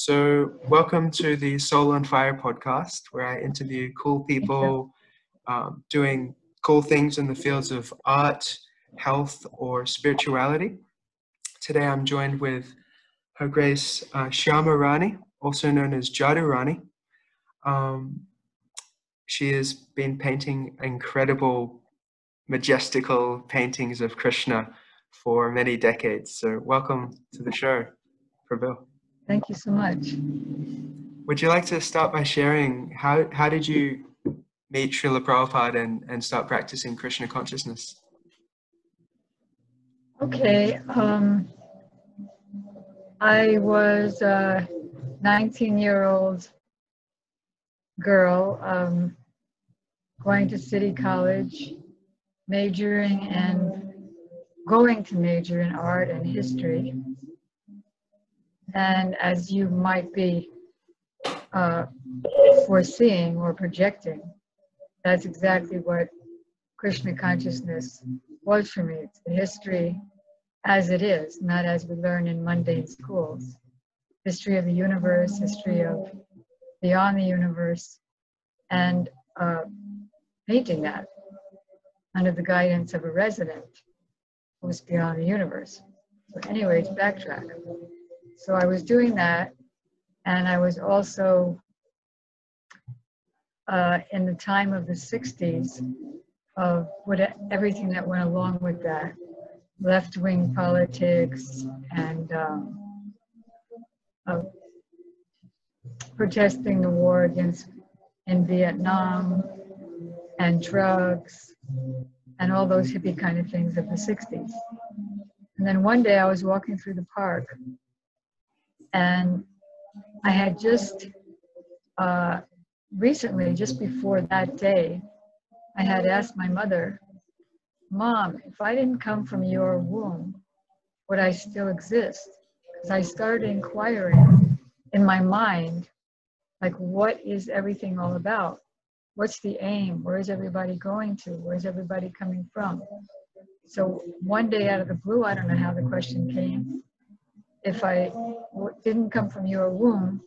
So, welcome to the Soul on Fire podcast, where I interview cool people doing cool things in the fields of art, health, or spirituality. Today, I'm joined with Her Grace Syamarani, also known as Jadurani. She has been painting incredible, majestical paintings of Krishna for many decades. So, welcome to the show, Prabhu. Thank you so much. Would you like to start by sharing how did you meet Srila Prabhupada and start practicing Krishna consciousness? Okay, I was a 19-year-old girl going to City College, majoring and going to major in art and history. And as you might be foreseeing or projecting, that's exactly what Krishna consciousness was for me. It's the history as it is, not as we learn in mundane schools. History of the universe, history of beyond the universe, and painting that under the guidance of a resident who was beyond the universe. So anyway, to backtrack. So I was doing that, and I was also in the time of the 60s of everything that went along with that, left-wing politics and protesting the war in Vietnam and drugs and all those hippie kind of things of the 60s. And then one day I was walking through the park, and I had just recently, just before that day, I had asked my mother, "Mom, if I didn't come from your womb, would I still exist?" Because I started inquiring in my mind, like, what is everything all about? What's the aim? Where is everybody going to? Where's everybody coming from? So one day out of the blue, I don't know how the question came, if I didn't come from your womb,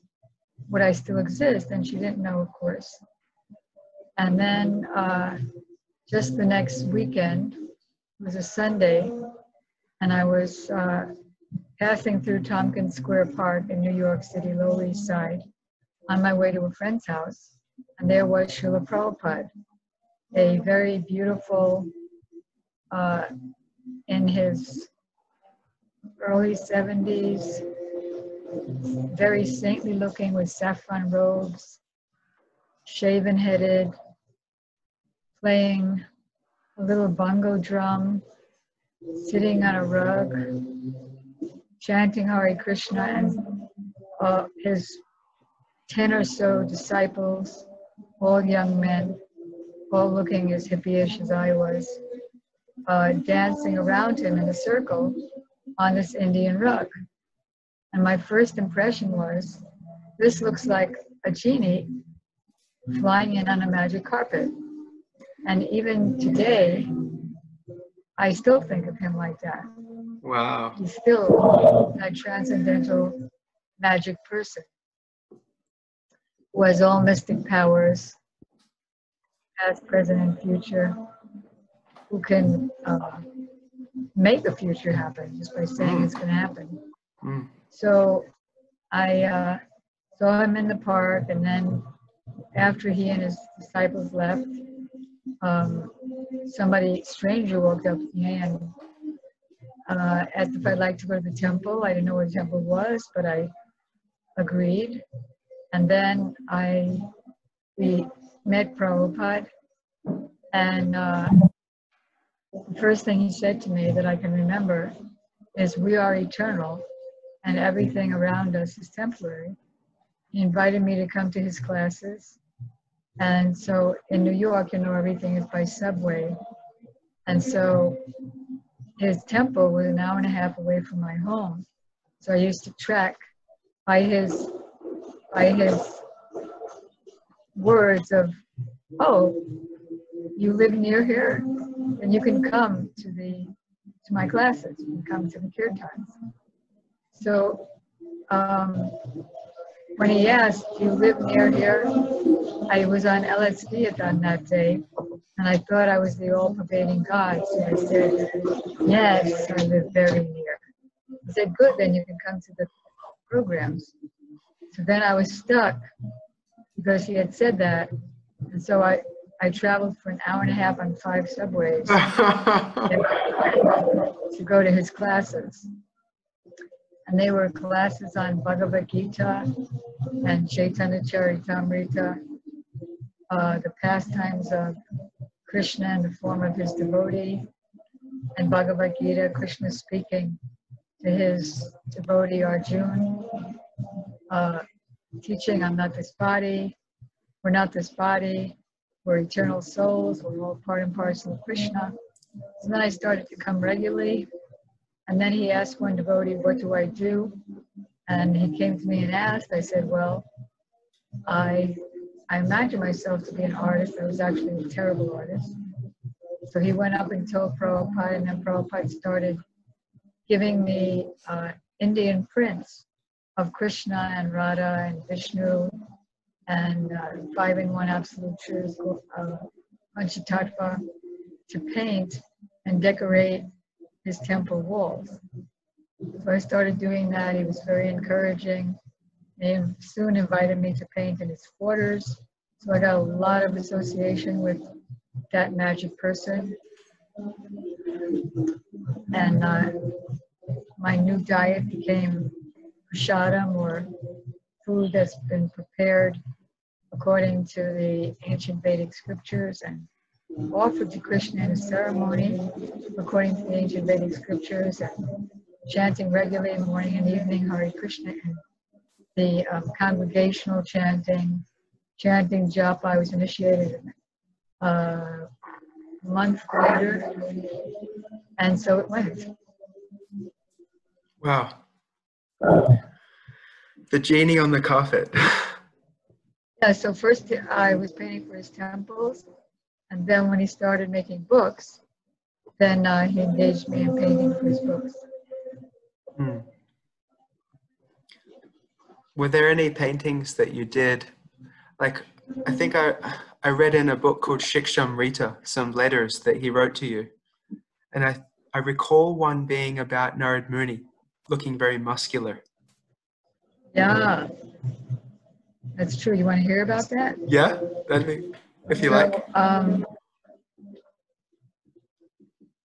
would I still exist? And she didn't know, of course. And then just the next weekend, it was a Sunday, and I was passing through Tompkins Square Park in New York City, Lower East Side, on my way to a friend's house, and there was Srila Prabhupada, a very beautiful, in his early 70s, very saintly looking with saffron robes, shaven-headed, playing a little bongo drum, sitting on a rug, chanting Hare Krishna, and his 10 or so disciples, all young men, all looking as hippie-ish as I was, dancing around him in a circle on this Indian rug. And my first impression was, this looks like a genie flying in on a magic carpet. And even today, I still think of him like that. Wow. He's still that transcendental magic person who has all mystic powers, past, present, and future, who can make the future happen just by saying it's going to happen. So I saw him in the park, and then after he and his disciples left, stranger walked up to me and asked if I'd like to go to the temple. I didn't know what a temple was, but I agreed. And then we met Prabhupada, and the first thing he said to me that I can remember is, "We are eternal, and everything around us is temporary." He invited me to come to his classes. And so in New York, everything is by subway. And so his temple was an hour and a half away from my home. So I used to trek by his words of, "Oh, you live near here? Then you can come to my classes. You can come to the kirtans." So when he asked, "Do you live near here?" I was on LSD on that day, and I thought I was the all-pervading God. So I said, "Yes, I live very near." He said, "Good, then you can come to the programs." So then I was stuck because he had said that, and so I traveled for an hour and a half on 5 subways to go to his classes. And they were classes on Bhagavad Gita and Chaitanya Charitamrita, the pastimes of Krishna in the form of his devotee, and Bhagavad Gita, Krishna speaking to his devotee Arjuna, teaching, "I'm not this body, we're not this body, we're eternal souls, we're all part and parcel of Krishna." So then I started to come regularly, and then he asked one devotee, "What do I do?" And he came to me and asked. I said, "Well, I imagined myself to be an artist. I was actually a terrible artist." So he went up and told Prabhupada, and then Prabhupada started giving me Indian prints of Krishna and Radha and Vishnu and 5-in-1 Absolute Truth, Panchatattva, to paint and decorate his temple walls. So I started doing that. He was very encouraging. He soon invited me to paint in his quarters. So I got a lot of association with that magic person. And my new diet became prasadam, or food that's been prepared according to the ancient Vedic scriptures and offered to Krishna in a ceremony according to the ancient Vedic scriptures, and chanting regularly morning and evening Hare Krishna, and the congregational chanting japa. I was initiated a month later, and so it went. Wow. The genie on the carpet. Yeah, so first I was painting for his temples, and then when he started making books, then he engaged me in painting for his books. Were there any paintings that you did? Like, I think I read in a book called Syamarani some letters that he wrote to you. And I recall one being about Narad Muni, looking very muscular. Yeah, that's true. You want to hear about that? Yeah, that'd be, if you like.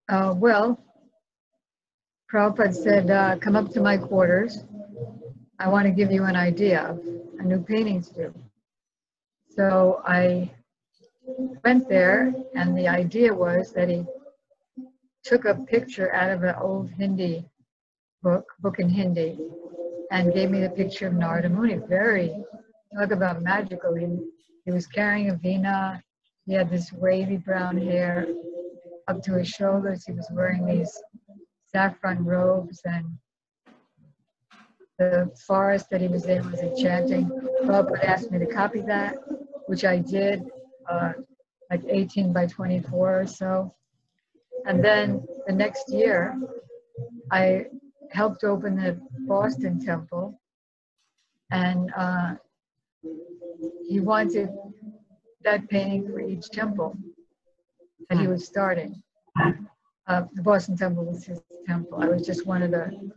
Well, Prabhupada said, "Come up to my quarters. I want to give you an idea of a new painting to do." So I went there, and the idea was that he took a picture out of an old Hindi book in Hindi, and gave me the picture of Narada Muni. Very, talk about magical. He was carrying a veena. He had this wavy brown hair up to his shoulders. He was wearing these saffron robes, and the forest that he was in was enchanting. Prabhupada asked me to copy that, which I did, like 18 by 24 or so. And then the next year, I helped open the Boston temple, and he wanted that painting for each temple that he was starting. The Boston temple was his temple. I was just one of the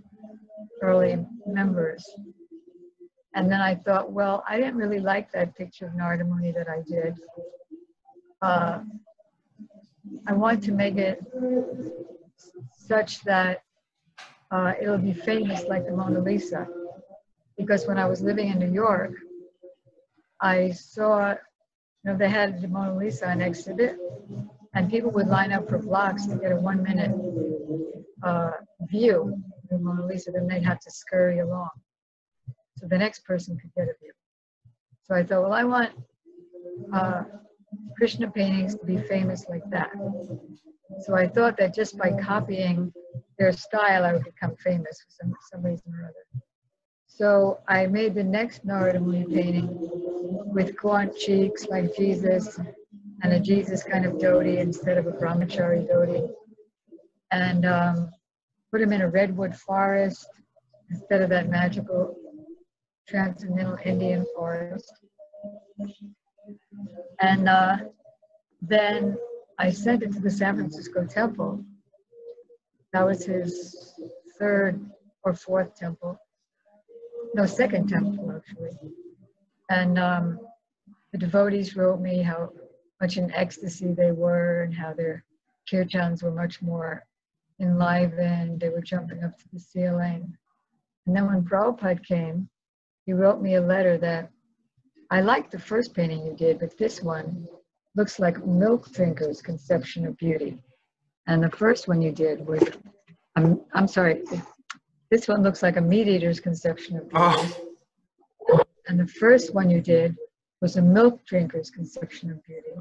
early members. And then I thought, well, I didn't really like that picture of Narada Muni that I did. I want to make it such that it'll be famous like the Mona Lisa. Because when I was living in New York, I saw, they had the Mona Lisa on exhibit, and people would line up for blocks to get a 1-minute view of the Mona Lisa. Then they'd have to scurry along so the next person could get a view. So I thought, well, I want Krishna paintings to be famous like that. So I thought that just by copying their style, I would become famous for some reason or other. So I made the next Narada Muni painting with gaunt cheeks like Jesus, and a Jesus kind of dhoti instead of a brahmachari dhoti, and put him in a redwood forest instead of that magical Transcendental Indian forest. And then I sent it to the San Francisco temple. That was his third or fourth temple. No, second temple, actually. And the devotees wrote me how much in ecstasy they were and how their kirtans were much more enlivened. They were jumping up to the ceiling. And then when Prabhupada came, he wrote me a letter that, I liked the first painting you did, but this one looks like a milk drinker's conception of beauty. And the first one you did was, I'm sorry, this one looks like a meat eater's conception of beauty. Oh. And the first one you did was a milk drinker's conception of beauty,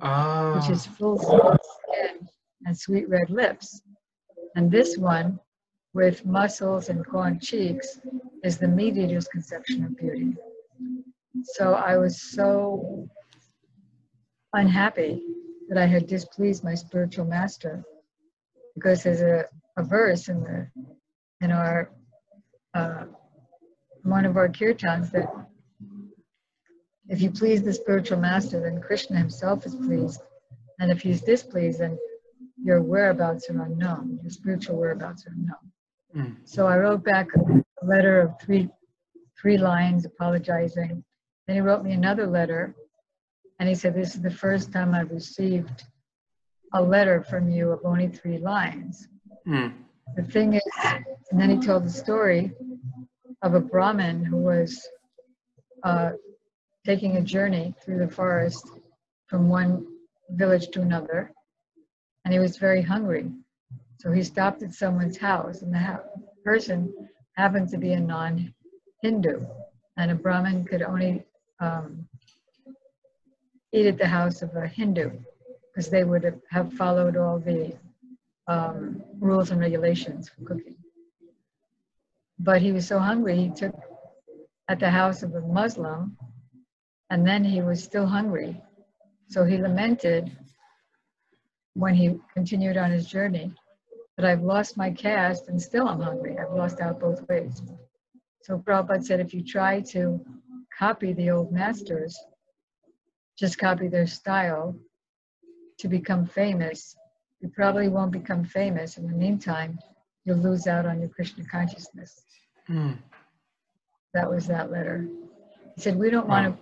which is Oh. full skin and sweet red lips. And this one, with muscles and gaunt cheeks, is the meat eater's conception of beauty. So I was so unhappy that I had displeased my spiritual master, because there's a verse in our one of our kirtans that if you please the spiritual master, then Krishna himself is pleased, and if he's displeased, then your whereabouts are unknown, your spiritual whereabouts are unknown. So I wrote back a letter of three lines apologizing. Then he wrote me another letter, and he said, this is the first time I've received a letter from you of only 3 lines. The thing is, and then he told the story of a Brahmin who was taking a journey through the forest from one village to another, and he was very hungry. So he stopped at someone's house, and the person happened to be a non-Hindu, and a Brahmin could only eat at the house of a Hindu, because they would have followed all the rules and regulations for cooking. But he was so hungry, he took at the house of a Muslim, and then he was still hungry. So he lamented when he continued on his journey that I've lost my caste and still I'm hungry. I've lost out both ways. So Prabhupada said, if you try to copy the old masters, just copy their style to become famous, you probably won't become famous. In the meantime, you'll lose out on your Krishna consciousness. That was that letter. He said, we don't want to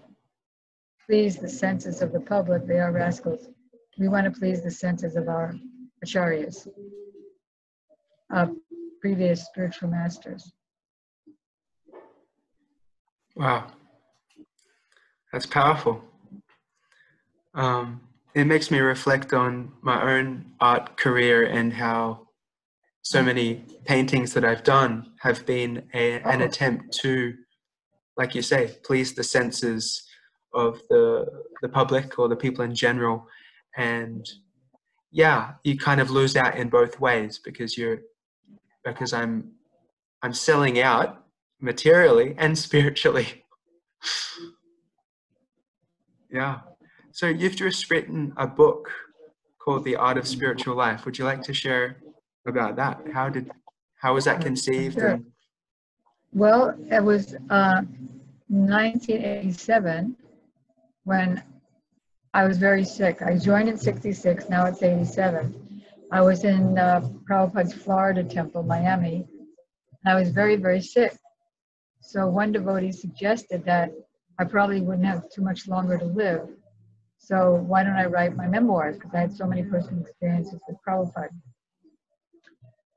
please the senses of the public, they are rascals. We want to please the senses of our acharyas, previous spiritual masters. Wow. That's powerful. It makes me reflect on my own art career and how so many paintings that I've done have been an attempt to, like you say, please the senses of the public or the people in general. And yeah, you kind of lose out in both ways because I'm selling out materially and spiritually. Yeah. So you've just written a book called The Art of Spiritual Life. Would you like to share about that? How was that conceived? Sure. Well, it was 1987 when I was very sick. I joined in 66, now it's 87. I was in Prabhupada's Florida temple, Miami, and I was very, very sick. So one devotee suggested that I probably wouldn't have too much longer to live. So why don't I write my memoirs? Because I had so many personal experiences with Prabhupada.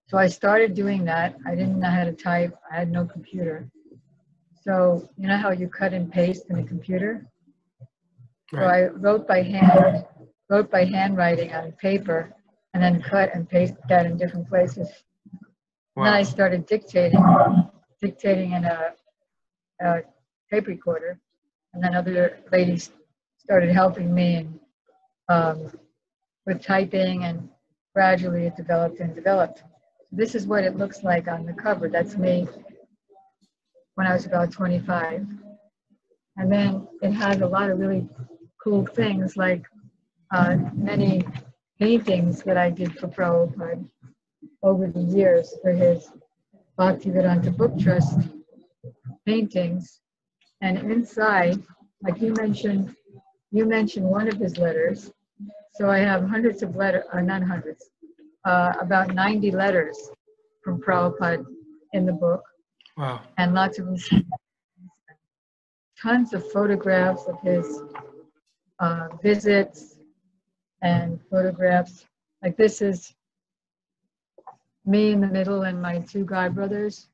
So I started doing that. I didn't know how to type. I had no computer. So you know how you cut and paste in a computer? Right. So I wrote by handwriting on paper, and then cut and paste that in different places. Wow. And then I started dictating in a tape recorder, and then other ladies started helping me with typing, and gradually it developed and developed. This is what it looks like on the cover. That's me when I was about 25. And then it has a lot of really cool things, like many paintings that I did for Prabhupada over the years for his Bhaktivedanta Book Trust paintings. And inside, like you mentioned one of his letters. So I have hundreds of letters, not hundreds, about 90 letters from Prabhupada in the book. Wow. And lots of them, tons of photographs of his visits and photographs. Like this is me in the middle and my two godbrothers.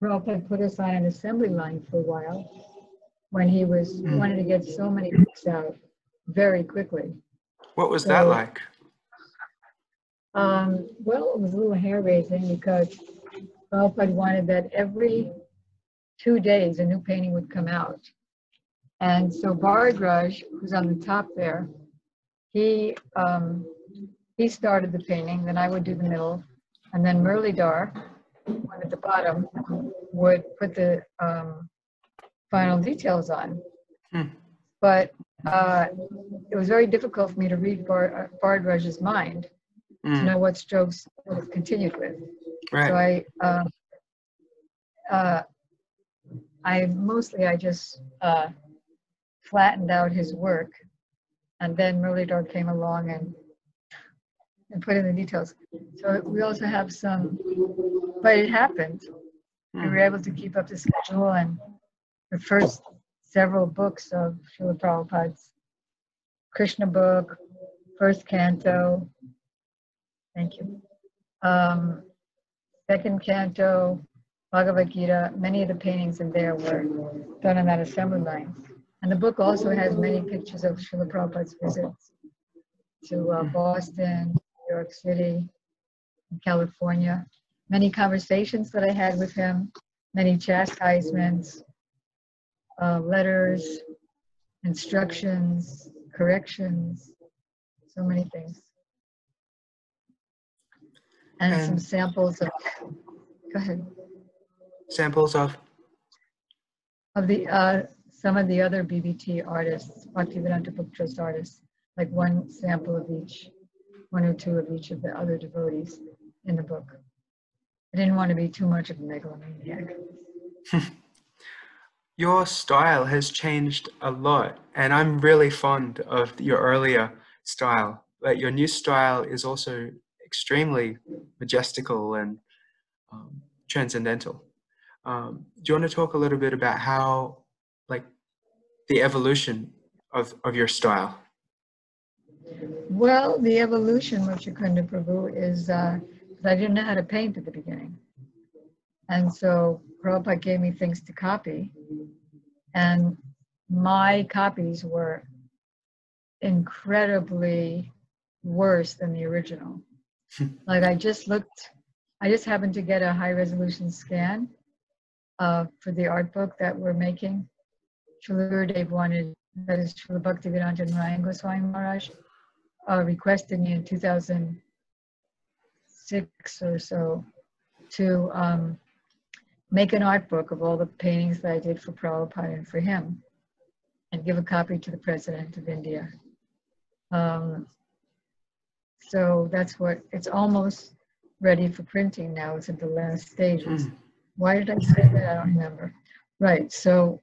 Prabhupada put us on an assembly line for a while when he was wanted to get so many books out very quickly. What was that like? Well, it was a little hair-raising because Prabhupada wanted that every 2 days a new painting would come out. And so Bharadraj, who's on the top there, he started the painting, then I would do the middle, and then Murlidhar, one at the bottom, would put the final details on. But it was very difficult for me to read Bharadraj's mind to know what strokes would have continued with. Right. So I just flattened out his work, and then Murlidhar came along and put in the details. So we also have some, but it happened. We were able to keep up the schedule, and the first several books of Srila Prabhupada's Krishna book, first canto, thank you, second canto, Bhagavad Gita, many of the paintings in there were done on that assembly line. And the book also has many pictures of Srila Prabhupada's visits to Boston, New York City, and California. Many conversations that I had with him, many chastisements, letters, instructions, corrections, so many things. And some samples of, go ahead. Samples of the some of the other BBT artists, Bhaktivedanta Book Trust artists, like one sample of each, one or two of each of the other devotees in the book. I didn't want to be too much of a megalomaniac. Your style has changed a lot, and I'm really fond of your earlier style. But your new style is also extremely majestical and transcendental. Do you want to talk a little bit about how, like, the evolution of your style? Well, the evolution, Mukshakunda Prabhu, is that I didn't know how to paint at the beginning. And so Prabhupada gave me things to copy, and my copies were incredibly worse than the original. Like I just happened to get a high resolution scan for the art book that we're making. Srila Gurudev wanted, that is Srila Bhaktivedanta Narayan Goswami Maharaj, requested me in 2006 or so to make an art book of all the paintings that I did for Prabhupada and for him, and give a copy to the President of India. So that's what, it's almost ready for printing now. It's at the last stages. Why did I say that? I don't remember. Right, so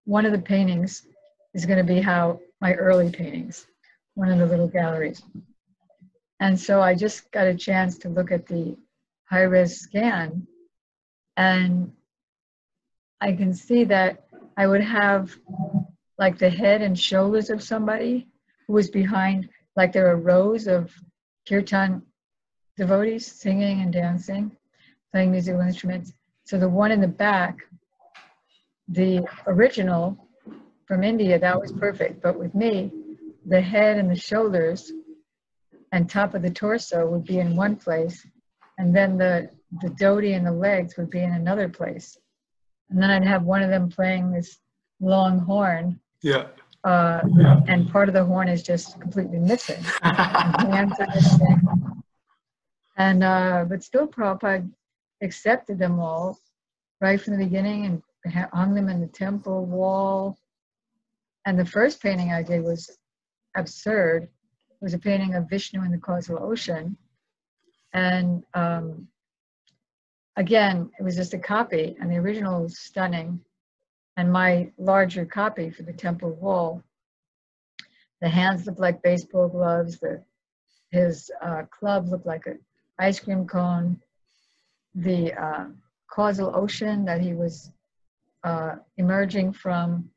one of the paintings is going to be how my early paintings, one of the little galleries. And so I just got a chance to look at the high-res scan, and I can see that I would have like the head and shoulders of somebody who was behind, like there are rows of kirtan devotees singing and dancing, playing musical instruments. So the one in the back, the original from India, that was perfect. But with me, the head and the shoulders and top of the torso would be in one place, and then the dhoti and the legs would be in another place. And then I'd have one of them playing this long horn. Yeah. And part of the horn is just completely missing. And hands are missing. And but still Prabhupada accepted them all right from the beginning and hung them in the temple wall. And the first painting I did was absurd. It was a painting of Vishnu in the causal ocean. And again, it was just a copy, and the original was stunning. And my larger copy for the temple wall, the hands looked like baseball gloves, his club looked like an ice cream cone, the causal ocean that he was emerging from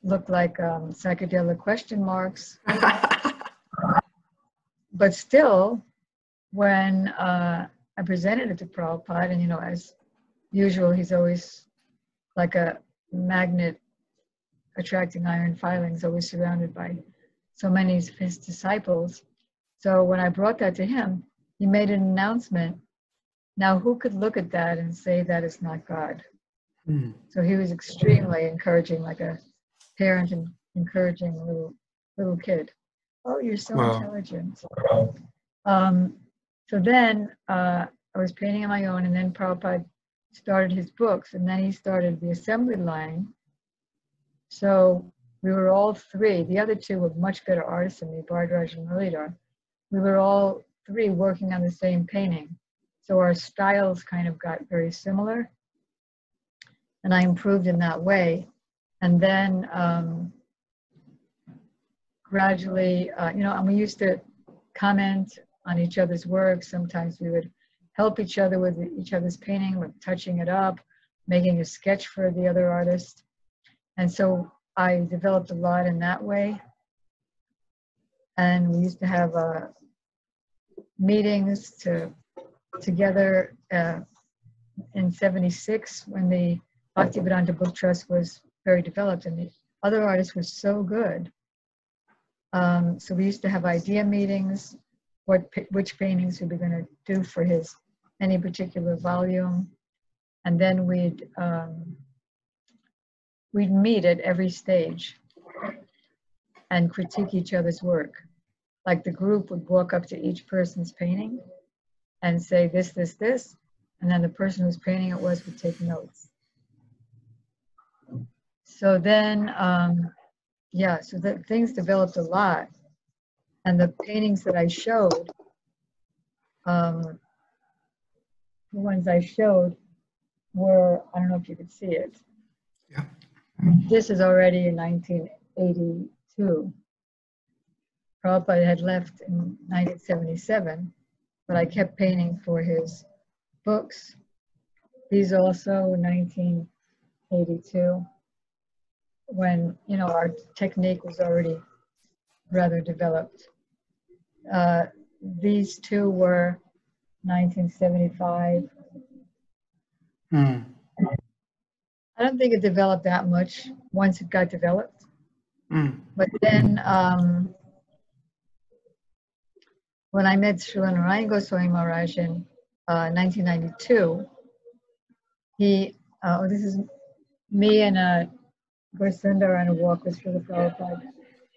looked like psychedelic question marks. But still, when I presented it to Prabhupada, and as usual, he's always like a magnet attracting iron filings, always surrounded by so many of his disciples. So when I brought that to him, he made an announcement. Now, who could look at that and say that is not God? So he was extremely encouraging, like a parent and encouraging a little kid. Oh, you're so intelligent. So then I was painting on my own, and then Prabhupada started his books, and then he started the assembly line. So we were all three. The other two were much better artists than me, Bhardraj and Muridhar. We were all three working on the same painting. So our styles kind of got very similar. And I improved in that way. And then gradually, and we used to comment on each other's work. Sometimes we would help each other with each other's painting, with touching it up, making a sketch for the other artist. And so I developed a lot in that way. And we used to have meetings together in '76 when the Bhaktivedanta Book Trust was very developed, and the other artists were so good. So we used to have idea meetings, which paintings we were going to do for any particular volume, and then we'd meet at every stage and critique each other's work. Like the group would walk up to each person's painting and say this, this, this, and then the person whose painting it was would take notes. So then, so that things developed a lot. And the paintings that I showed, the ones I showed were, I don't know if you could see it. Yeah. This is already in 1982. Prabhupada had left in 1977, but I kept painting for his books. These also 1982, when our technique was already rather developed. These two were 1975. I don't think it developed that much once it got developed. But then when I met Syamarani Goswami Maharaj in 1992, this is me and Gorsundar on a walk with Srila Prabhupada,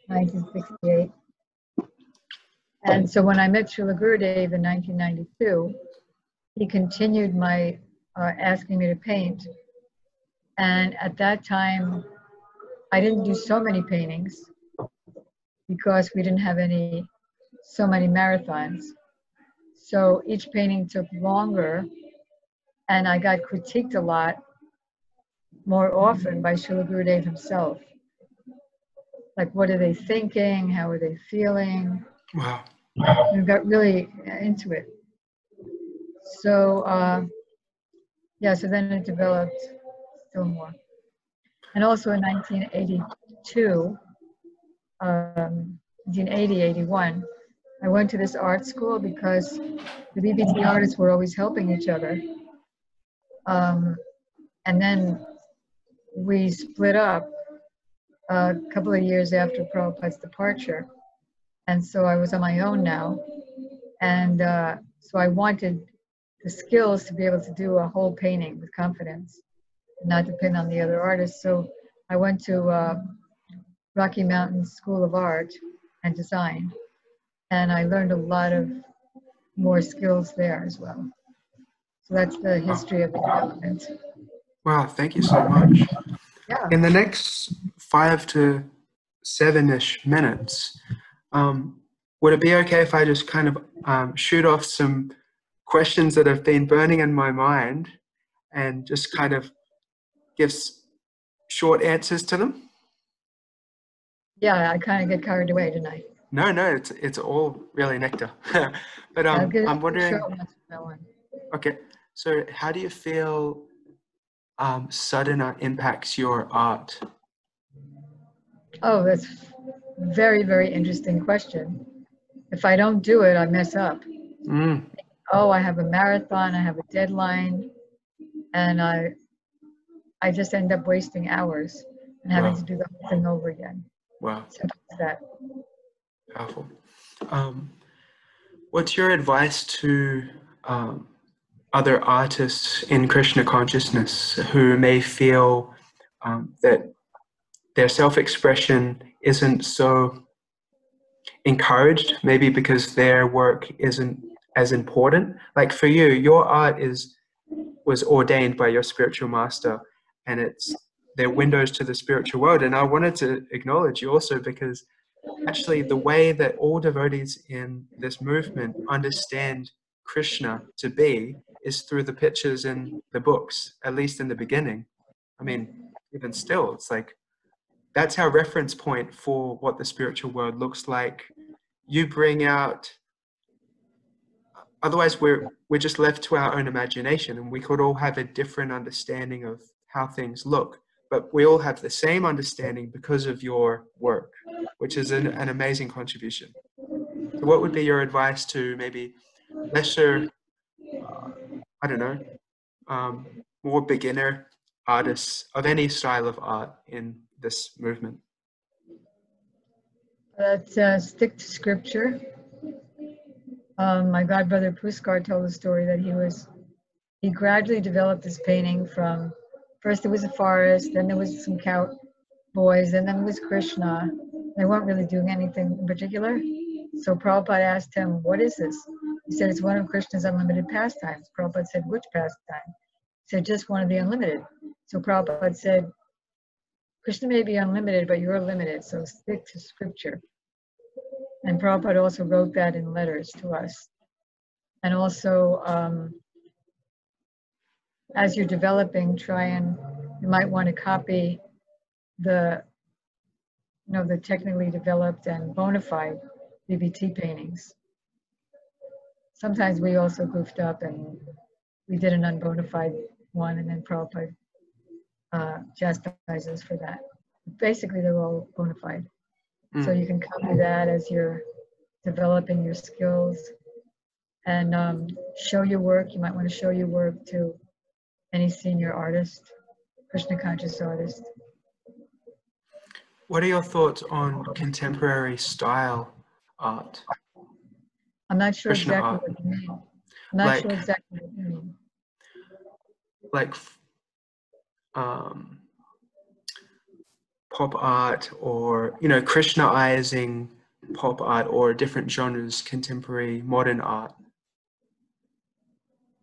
1968. And so when I met Srila Gurudev in 1992, he continued my asking me to paint. And at that time, I didn't do so many paintings because we didn't have so many marathons. So each painting took longer, and I got critiqued a lot more often by Srila Gurudev himself. Like, what are they thinking? How are they feeling? Wow. We got really into it. So, so then it developed still more. And also in 1982, 1980, 81, I went to this art school because the BBT artists were always helping each other. And then we split up a couple of years after Prabhupada's departure. And so I was on my own now. And so I wanted the skills to be able to do a whole painting with confidence, not depend on the other artists. So I went to Rocky Mountain School of Art and Design. And I learned a lot of more skills there as well. So that's the history of the development. Wow, thank you so much. Yeah. In the next 5 to 7-ish minutes, would it be okay if I just kind of shoot off some questions that have been burning in my mind and just kind of gives short answers to them. Yeah, I kind of get carried away tonight. No, it's all really nectar. But I'll get I'm a wondering, short one from that one. okay, so how do you feel sadhana impacts your art? Oh, that's very, very interesting question. If I don't do it, I mess up. Mm, Oh, I have a marathon, I have a deadline, and I just end up wasting hours and having to wow, do the whole thing over again. wow, Simple as that. powerful. What's your advice to other artists in Krishna consciousness who may feel that their self-expression isn't so encouraged, maybe because their work isn't as important? Like for you, your art was ordained by your spiritual master, and they're windows to the spiritual world. And I wanted to acknowledge you also because actually the way that all devotees in this movement understand Krishna to be is through the pictures in the books, at least in the beginning. I mean, even still, it's like that's our reference point for what the spiritual world looks like. You bring out, otherwise we're just left to our own imagination, and we could all have a different understanding of how things look, but we all have the same understanding because of your work, which is an amazing contribution. So what would be your advice to maybe lesser, I don't know, more beginner artists of any style of art in this movement? Let's stick to scripture. My godbrother Puskar told a story that he gradually developed this painting from, first it was a forest, then there was some cowboys, and then it was Krishna. They weren't really doing anything in particular. So Prabhupada asked him, what is this? He said, it's one of Krishna's unlimited pastimes. Prabhupada said, which pastime? He said, just one of the unlimited. So Prabhupada said, Krishna may be unlimited, but you're limited, so stick to scripture. And Prabhupada also wrote that in letters to us. And also, as you're developing, you might want to copy the technically developed and bona fide BBT paintings. Sometimes we also goofed up and we did an unbona fide one, and then Prabhupada chastised us for that. Basically, they're all bona fide. So you can copy that as you're developing your skills and show your work. You might want to show your work to any senior artist, Krishna conscious artist. What are your thoughts on contemporary style art? I'm not sure Krishna exactly art. what you mean. I'm not sure exactly what you mean. Like pop art, or Krishnaizing pop art, or different genres, contemporary modern art.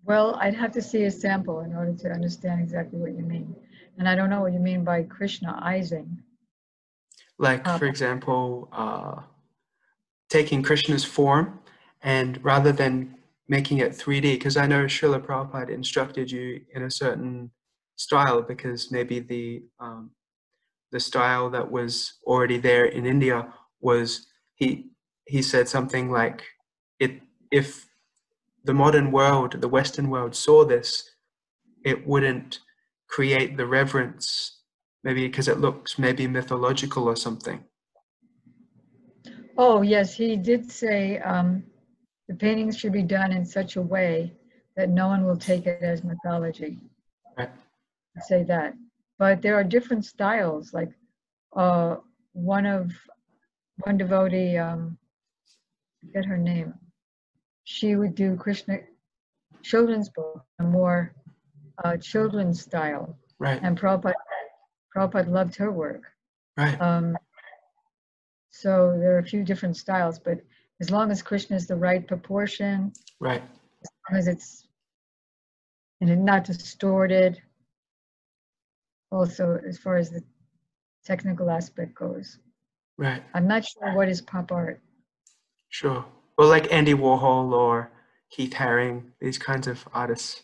Well, I'd have to see a sample in order to understand exactly what you mean. And I don't know what you mean by Krishnaizing. Like, for example, taking Krishna's form, and rather than making it 3D, because I know Srila Prabhupada instructed you in a certain style because maybe the style that was already there in India was, he said something like, if the modern world, the Western world saw this, it wouldn't create the reverence, maybe because it looks maybe mythological or something. Oh, yes, he did say the paintings should be done in such a way that no one will take it as mythology. Right. I'd say that. But there are different styles. Like one devotee, I forget her name. She would do Krishna children's book, a more children's style. Right. And Prabhupada loved her work. Right. So there are a few different styles, but as long as Krishna is the right proportion, right, as long as it's not distorted, also as far as the technical aspect goes. right. I'm not sure what is pop art. Sure. Well, like Andy Warhol or Keith Haring, these kinds of artists.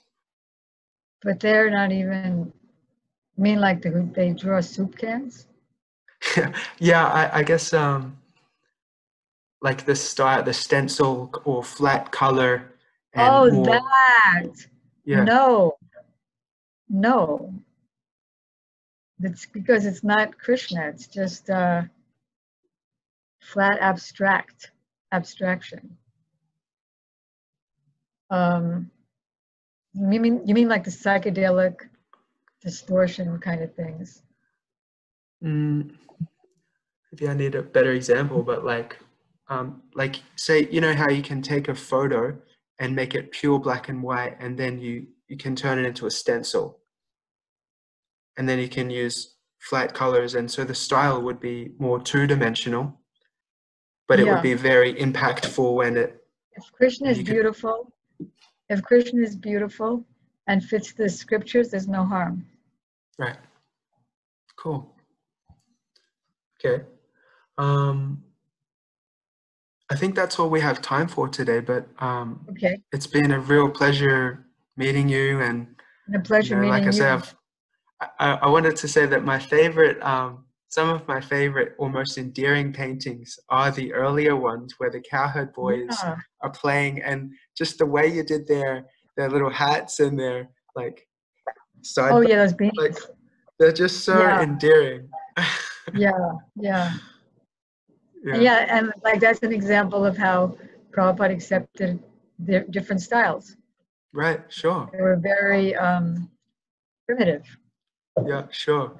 But they're not even, I mean, like they draw soup cans? Yeah, I guess like the style, the stencil or flat color and Oh, more, that. yeah. No, no. That's because it's not Krishna. It's just flat abstraction. You mean like the psychedelic distortion kind of things? Mm, maybe I need a better example, but like say, you know how you can take a photo and make it pure black and white, and then you can turn it into a stencil, and then you can use flat colors, and so the style would be more two-dimensional, but it would Yeah. be very impactful when it, If Krishna and is you could, beautiful, if Krishna is beautiful and fits the scriptures, there's no harm. right, cool, okay. Um, I think that's all we have time for today, but Okay. it's been a real pleasure meeting you, and And a pleasure like I meeting say, you. I wanted to say that my favorite, some of my favorite, almost endearing paintings are the earlier ones where the cowherd boys Yeah. are playing, and just the way you did their little hats and their like Oh side, yeah, those like beans. they're just so Yeah, endearing. yeah, yeah. And Yeah, yeah, and like that's an example of how Prabhupada accepted the different styles. right, sure. They were very primitive. Yeah, sure.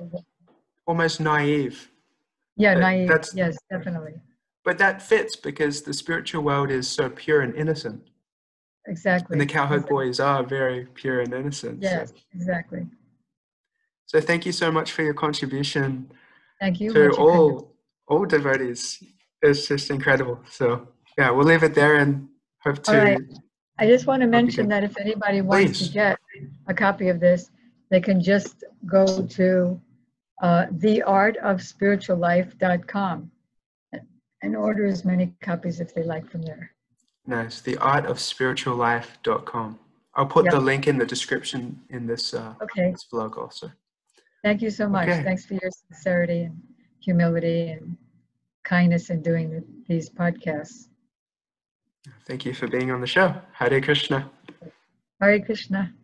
Almost naive. Yeah, But naive. that's Yes, definitely. but that fits because the spiritual world is so pure and innocent. And the Exactly. cowherd Exactly. boys are very pure and innocent. Yes, exactly. So thank you so much for your contribution Thank you. to Much appreciated. all devotees. It's just incredible. So yeah, we'll leave it there and hope All right. to I just want to hope you mention can that if anybody wants to please. get a copy of this, they can just go to theartofspirituallife.com and order as many copies if they like from there. Nice. Theartofspirituallife.com. I'll put the Yep. link in the description in this Okay. this vlog also. Thank you so much. Okay. Thanks for your sincerity and humility and kindness in doing these podcasts. Thank you for being on the show. Hare Krishna. Hare Krishna.